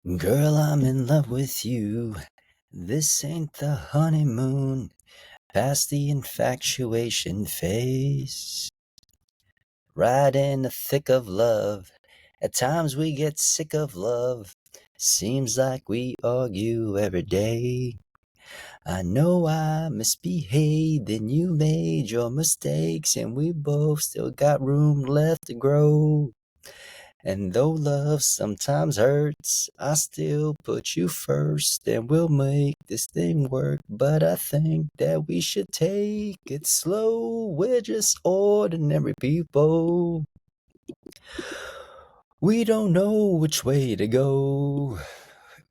Girl, I'm in love with you. This ain't the honeymoon. Past the infatuation phase. Right in the thick of love. At times we get sick of love. Seems like we argue every day. I know I misbehaved and you made your mistakes, and we both still got room left to grow. And though love sometimes hurts, I still put you first, and we'll make this thing work. But I think that we should take it slow. We're just ordinary people. We don't know which way to go.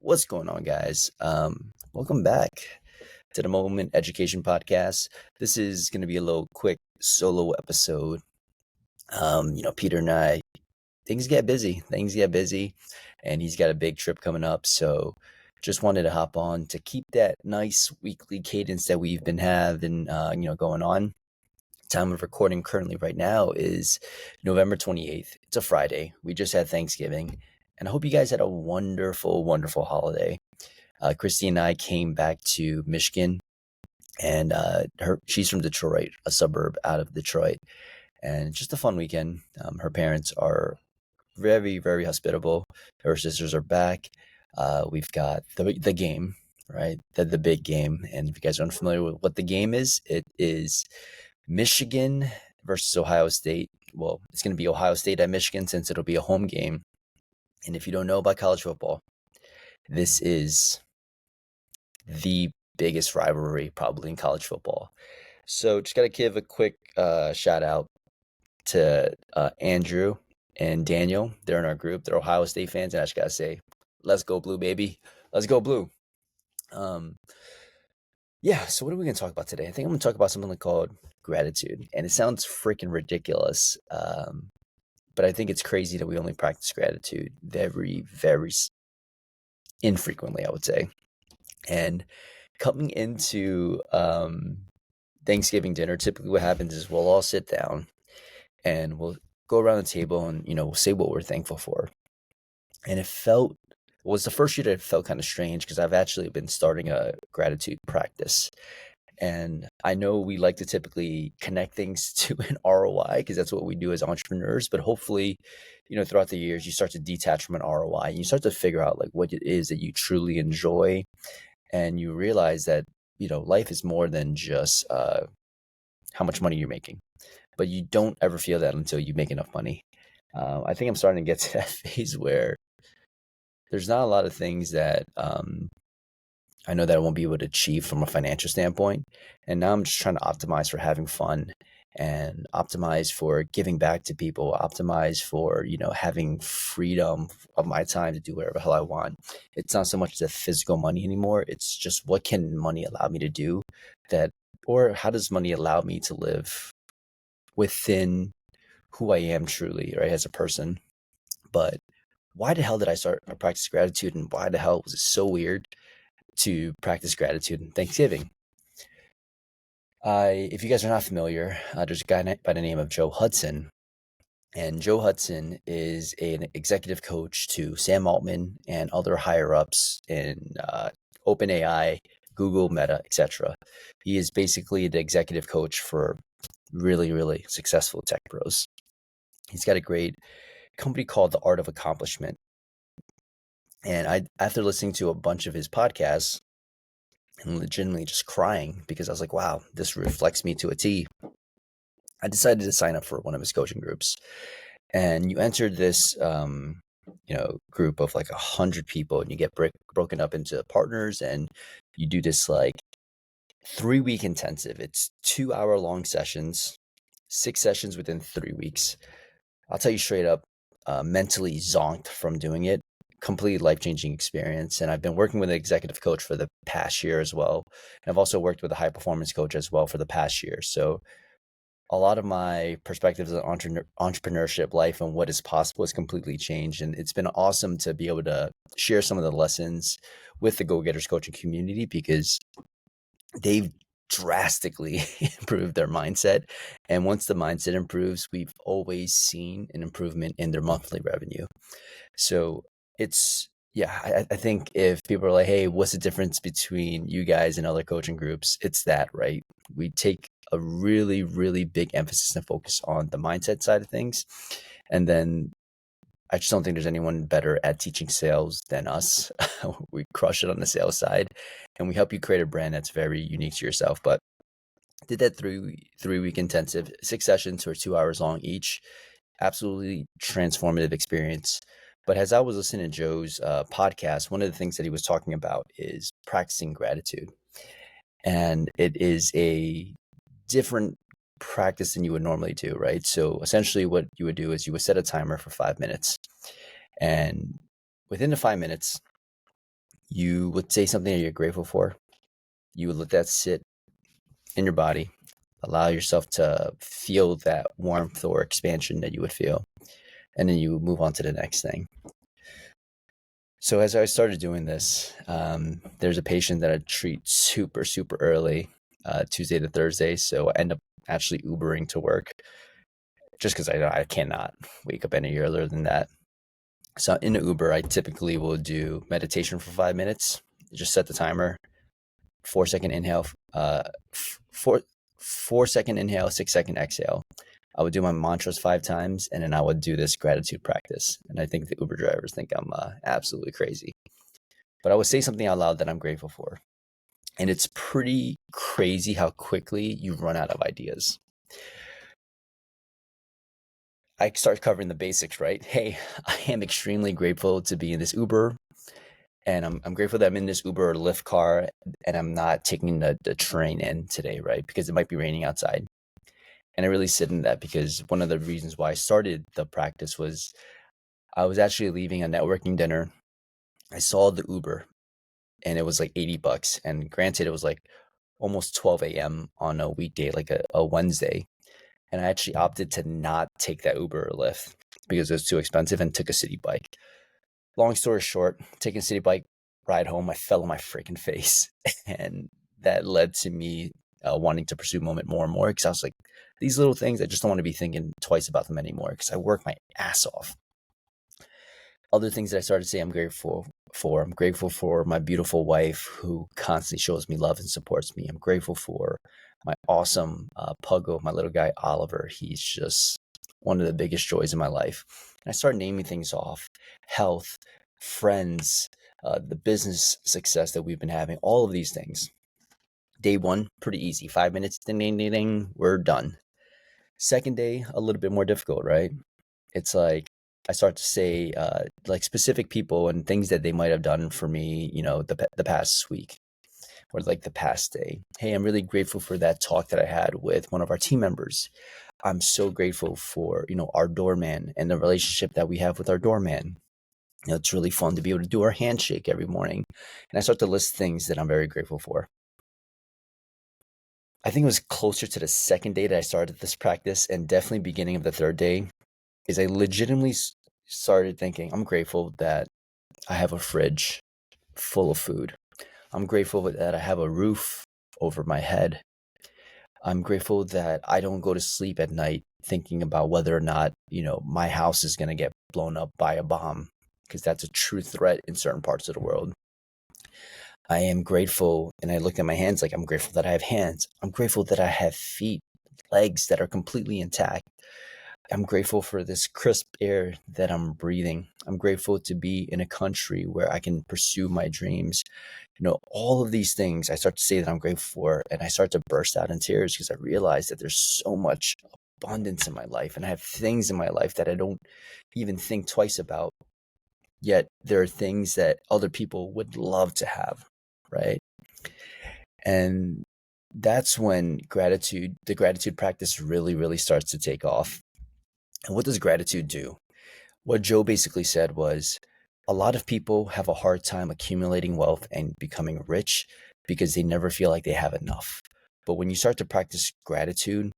What's going on, guys? Welcome back to the Moment Education Podcast. This is going to be a little quick solo episode. Peter and I, things get busy, and he's got a big trip coming up. So just wanted to hop on to keep that nice weekly cadence that we've been having, going on. Time of recording currently right now is November 28th. It's a Friday. We just had Thanksgiving, and I hope you guys had a wonderful, wonderful holiday. Christy and I came back to Michigan, and she's from Detroit, a suburb out of Detroit, and just a fun weekend. Her parents are very, very hospitable. Her sisters are back. We've got the game, right? The big game. And if you guys are unfamiliar with what the game is, it is Michigan versus Ohio State. Well, it's going to be Ohio State at Michigan since it'll be a home game. And if you don't know about college football, this is the biggest rivalry probably in college football. So just got to give a quick shout out to Andrew and Daniel. They're in our group. They're Ohio State fans, and I just gotta say, let's go blue, baby. Let's go blue. Yeah, so what are we gonna talk about today? I think I'm gonna talk about something called gratitude. And it sounds freaking ridiculous. But I think it's crazy that we only practice gratitude very, very infrequently, I would say. And coming into Thanksgiving dinner, typically what happens is we'll all sit down and we'll go around the table and, we'll say what we're thankful for. And it was the first year that it felt kind of strange because I've actually been starting a gratitude practice. And I know we like to typically connect things to an ROI because that's what we do as entrepreneurs. But hopefully, throughout the years, you start to detach from an ROI and you start to figure out like what it is that you truly enjoy. And you realize that, life is more than just how much money you're making. But you don't ever feel that until you make enough money. I think I'm starting to get to that phase where there's not a lot of things that I know that I won't be able to achieve from a financial standpoint. And now I'm just trying to optimize for having fun and optimize for giving back to people, optimize for, having freedom of my time to do whatever the hell I want. It's not so much the physical money anymore. It's just what can money allow me to do or how does money allow me to live within who I am truly, right, as a person. But why the hell did I start a practice gratitude, and why the hell was it so weird to practice gratitude in Thanksgiving? If you guys are not familiar, there's a guy by the name of Joe Hudson, and Joe Hudson is an executive coach to Sam Altman and other higher ups in OpenAI, Google, Meta, etc. He is basically the executive coach for really, really successful tech pros. He's got a great company called The Art of Accomplishment. And after listening to a bunch of his podcasts and legitimately just crying because I was like, wow, this reflects me to a T, I decided to sign up for one of his coaching groups. And you entered this, group of like 100 people, and you get broken up into partners, and you do this like 3-week intensive. It's 2-hour long sessions, 6 sessions within 3 weeks. I'll tell you straight up, mentally zonked from doing it. Complete life-changing experience. And I've been working with an executive coach for the past year as well. And I've also worked with a high performance coach as well for the past year. So a lot of my perspectives on entrepreneurship life and what is possible has completely changed. And it's been awesome to be able to share some of the lessons with the Go Getters coaching community because they've drastically improved their mindset. And once the mindset improves, we've always seen an improvement in their monthly revenue. So it's Yeah, I think if people are like, hey, what's the difference between you guys and other coaching groups? It's that, right? We take a really, really big emphasis and focus on the mindset side of things. And then I just don't think there's anyone better at teaching sales than us. We crush it on the sales side, and we help you create a brand that's very unique to yourself. But did that three week intensive, 6 sessions for 2 hours long each. Absolutely transformative experience. But as I was listening to Joe's podcast, one of the things that he was talking about is practicing gratitude. And it is a different practice than you would normally do, right? So essentially, what you would do is you would set a timer for 5 minutes. And within the 5 minutes, you would say something that you're grateful for. You would let that sit in your body, allow yourself to feel that warmth or expansion that you would feel. And then you move on to the next thing. So as I started doing this, there's a patient that I treat super, super early, Tuesday to Thursday. So I end up actually Ubering to work just because I cannot wake up any earlier than that. So in the Uber, I typically will do meditation for 5 minutes. Just set the timer, 4 second inhale, four 4 second inhale, 6 second exhale. I would do my mantras 5 times, and then I would do this gratitude practice. And I think the Uber drivers think I'm absolutely crazy. But I would say something out loud that I'm grateful for. And it's pretty crazy how quickly you run out of ideas. I start covering the basics, right? Hey, I am extremely grateful to be in this Uber. And I'm grateful that I'm in this Uber or Lyft car and I'm not taking the train in today, right? Because it might be raining outside. And I really sit in that because one of the reasons why I started the practice was I was actually leaving a networking dinner. I saw the Uber and it was like $80. And granted, it was like almost 12 a.m. on a weekday, like a Wednesday. And I actually opted to not take that Uber or Lyft because it was too expensive and took a city bike. Long story short, taking a city bike ride home, I fell on my freaking face. And that led to me wanting to pursue Moment more and more because I was like, these little things, I just don't want to be thinking twice about them anymore because I work my ass off. Other things that I started to say I'm grateful for. I'm grateful for my beautiful wife who constantly shows me love and supports me. I'm grateful for my awesome puggo, my little guy Oliver. He's just one of the biggest joys in my life. And I started naming things off: health, friends, the business success that we've been having, all of these things. Day one, pretty easy. 5 minutes, ding, ding, ding, ding, we're done. Second day, a little bit more difficult, right? It's like I start to say like specific people and things that they might have done for me, the past week or like the past day. Hey, I'm really grateful for that talk that I had with one of our team members. I'm so grateful for, our doorman and the relationship that we have with our doorman. It's really fun to be able to do our handshake every morning. And I start to list things that I'm very grateful for. I think it was closer to the second day that I started this practice and definitely beginning of the third day is I legitimately started thinking, I'm grateful that I have a fridge full of food. I'm grateful that I have a roof over my head. I'm grateful that I don't go to sleep at night thinking about whether or not, my house is going to get blown up by a bomb, because that's a true threat in certain parts of the world. I am grateful, and I looked at my hands like I'm grateful that I have hands. I'm grateful that I have feet, legs that are completely intact. I'm grateful for this crisp air that I'm breathing. I'm grateful to be in a country where I can pursue my dreams. All of these things I start to say that I'm grateful for, and I start to burst out in tears because I realize that there's so much abundance in my life, and I have things in my life that I don't even think twice about. Yet there are things that other people would love to have, right? And that's when the gratitude practice really, really starts to take off. And what does gratitude do? What Joe basically said was a lot of people have a hard time accumulating wealth and becoming rich because they never feel like they have enough. But when you start to practice gratitude,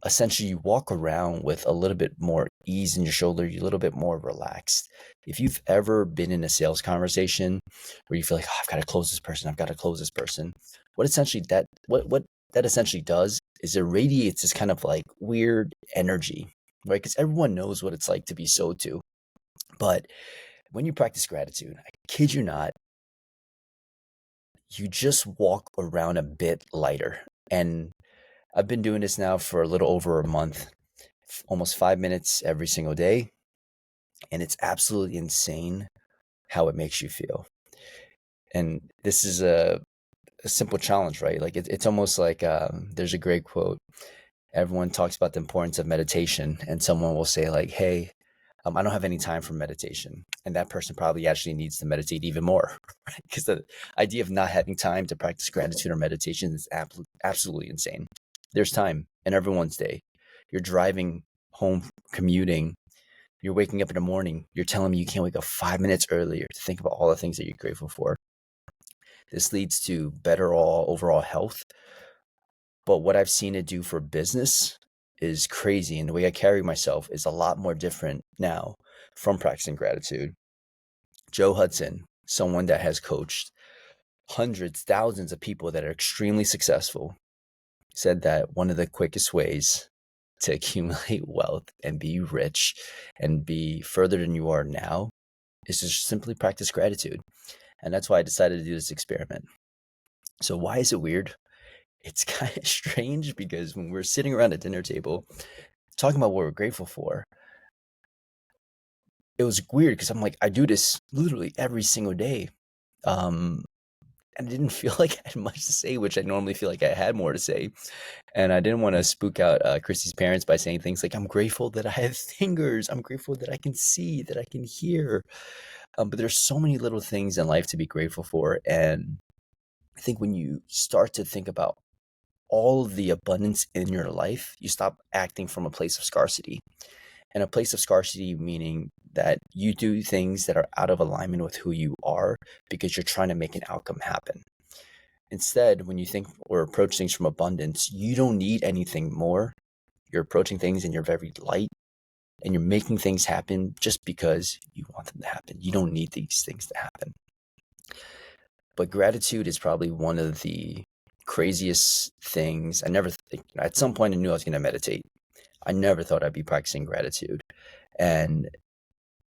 essentially you walk around with a little bit more ease in your shoulder, you're a little bit more relaxed. If you've ever been in a sales conversation where you feel like, oh, I've got to close this person, I've got to close this person, what that essentially does is it radiates this kind of like weird energy, right? Because everyone knows what it's like to be sold to. But when you practice gratitude, I kid you not, you just walk around a bit lighter. And I've been doing this now for a little over a month, almost 5 minutes every single day. And it's absolutely insane how it makes you feel. And this is a simple challenge, right? Like it's almost like there's a great quote. Everyone talks about the importance of meditation, and someone will say, like, hey, I don't have any time for meditation. And that person probably actually needs to meditate even more, right? Because the idea of not having time to practice gratitude or meditation is absolutely insane. There's time in everyone's day. You're driving home, commuting, you're waking up in the morning, you're telling me you can't wake up 5 minutes earlier to think about all the things that you're grateful for. This leads to better overall health. But what I've seen it do for business is crazy. And the way I carry myself is a lot more different now from practicing gratitude. Joe Hudson, someone that has coached hundreds, thousands of people that are extremely successful, said that one of the quickest ways to accumulate wealth and be rich and be further than you are now is to simply practice gratitude. And that's why I decided to do this experiment. So why is it weird? It's kind of strange because when we're sitting around a dinner table talking about what we're grateful for, it was weird because I'm like, I do this literally every single day. Um, and I didn't feel like I had much to say, which I normally feel like I had more to say. And I didn't want to spook out Christy's parents by saying things like, I'm grateful that I have fingers. I'm grateful that I can see, that I can hear. But there's so many little things in life to be grateful for. And I think when you start to think about all of the abundance in your life, you stop acting from a place of scarcity. And a place of scarcity meaning that you do things that are out of alignment with who you are because you're trying to make an outcome happen. Instead, when you think or approach things from abundance, you don't need anything more. You're approaching things and you're very light and you're making things happen just because you want them to happen. You don't need these things to happen. But gratitude is probably one of the craziest things. I never, at some point I knew I was going to meditate. I never thought I'd be practicing gratitude. And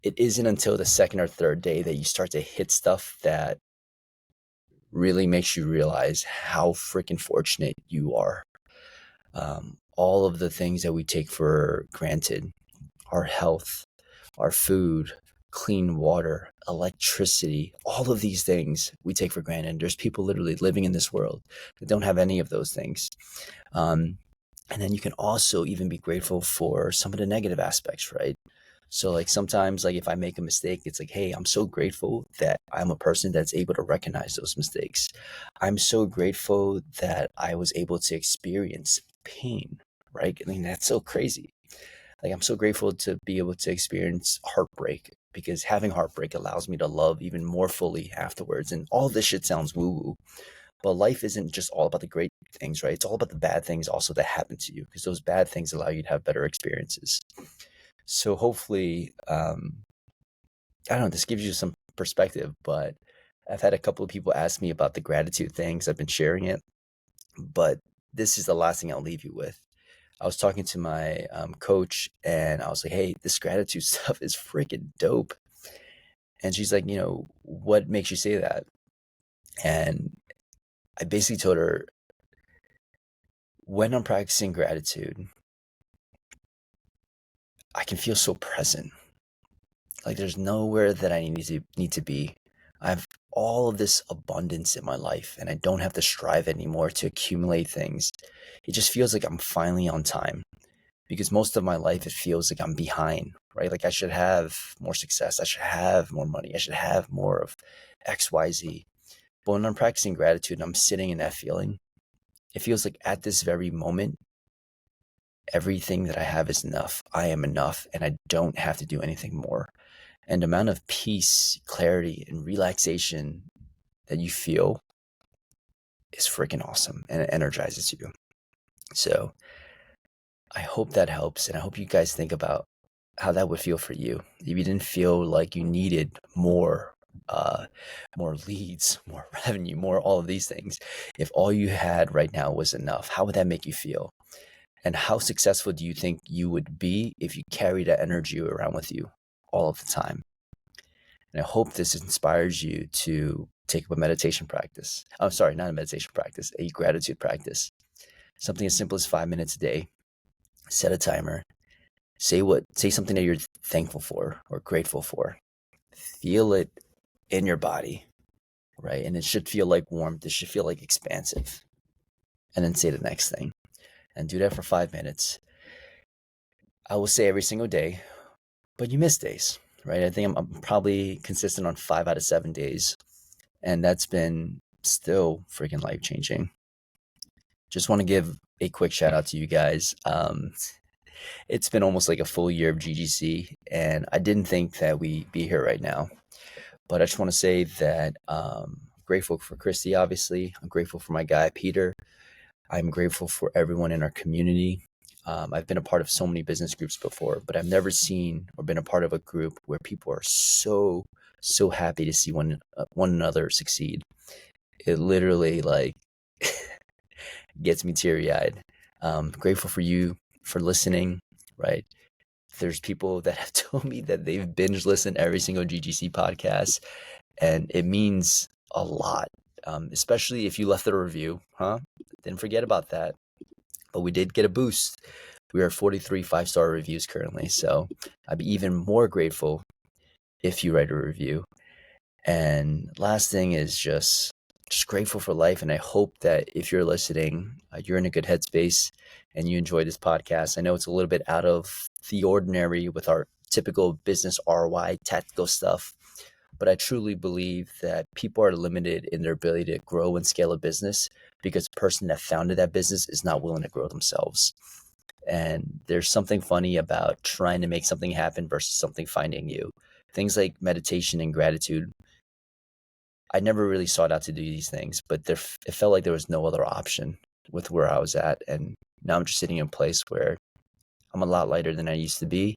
it isn't until the second or third day that you start to hit stuff that really makes you realize how freaking fortunate you are. All of the things that we take for granted, our health, our food, clean water, electricity, all of these things we take for granted. And there's people literally living in this world that don't have any of those things. And then you can also even be grateful for some of the negative aspects, right? So like sometimes like if I make a mistake, it's like, hey, I'm so grateful that I'm a person that's able to recognize those mistakes. I'm so grateful that I was able to experience pain, right? I mean, that's so crazy. Like I'm so grateful to be able to experience heartbreak because having heartbreak allows me to love even more fully afterwards. And all this shit sounds woo-woo, but life isn't just all about the great things, right? It's all about the bad things also that happen to you because those bad things allow you to have better experiences. So hopefully, I don't know, this gives you some perspective, but I've had a couple of people ask me about the gratitude things. I've been sharing it, but this is the last thing I'll leave you with. I was talking to my coach and I was like, hey, this gratitude stuff is freaking dope. And she's like, what makes you say that? And I basically told her, when I'm practicing gratitude, I can feel so present. Like there's nowhere that I need to be. I have all of this abundance in my life and I don't have to strive anymore to accumulate things. It just feels like I'm finally on time because most of my life it feels like I'm behind, right? Like I should have more success. I should have more money. I should have more of XYZ. But when I'm practicing gratitude and I'm sitting in that feeling, it feels like at this very moment, everything that I have is enough. I am enough and I don't have to do anything more. And the amount of peace, clarity, and relaxation that you feel is freaking awesome and it energizes you. So I hope that helps. And I hope you guys think about how that would feel for you. If you didn't feel like you needed uh, more leads, more revenue, more all of these things, if all you had right now was enough, how would that make you feel? And how successful do you think you would be if you carry that energy around with you all of the time? And I hope this inspires you to take up a meditation practice. I'm sorry, not a meditation practice, a gratitude practice. Something as simple as 5 minutes a day. Set a timer. Say something that you're thankful for or grateful for. Feel it in your body, right? And it should feel like warmth. It should feel like expansive. And then say the next thing. And do that for 5 minutes. I will say every single day, but you miss days, right? I think I'm probably consistent on 5 out of 7 days. And that's been still freaking life changing. Just want to give a quick shout out to you guys. It's been almost like a full year of GGC, and I didn't think that we'd be here right now. But I just want to say that I'm grateful for Christy, obviously. I'm grateful for my guy, Peter. I'm grateful for everyone in our community. I've been a part of so many business groups before, but I've never seen or been a part of a group where people are so happy to see one another succeed. It literally like gets me teary eyed. Grateful for you for listening, right? There's people that have told me that they've binge listened every single GGC podcast, and it means a lot, especially if you left a review, huh? Didn't forget about that. But we did get a boost. We are 43 5-star reviews currently, so I'd be even more grateful if you write a review. And last thing is just grateful for life. And I hope that if you're listening, you're in a good headspace and you enjoy this podcast. I know it's a little bit out of the ordinary with our typical business ROI tactical stuff, but I truly believe that people are limited in their ability to grow and scale a business because the person that founded that business is not willing to grow themselves. And there's something funny about trying to make something happen versus something finding you. Things like meditation and gratitude, I never really sought out to do these things, but it felt like there was no other option with where I was at. And now I'm just sitting in a place where I'm a lot lighter than I used to be.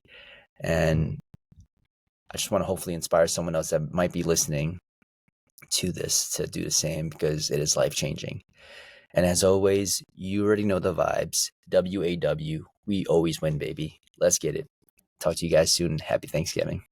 And I just want to hopefully inspire someone else that might be listening to this to do the same because it is life changing. And as always, you already know the vibes. WAW, we always win, baby. Let's get it. Talk to you guys soon. Happy Thanksgiving.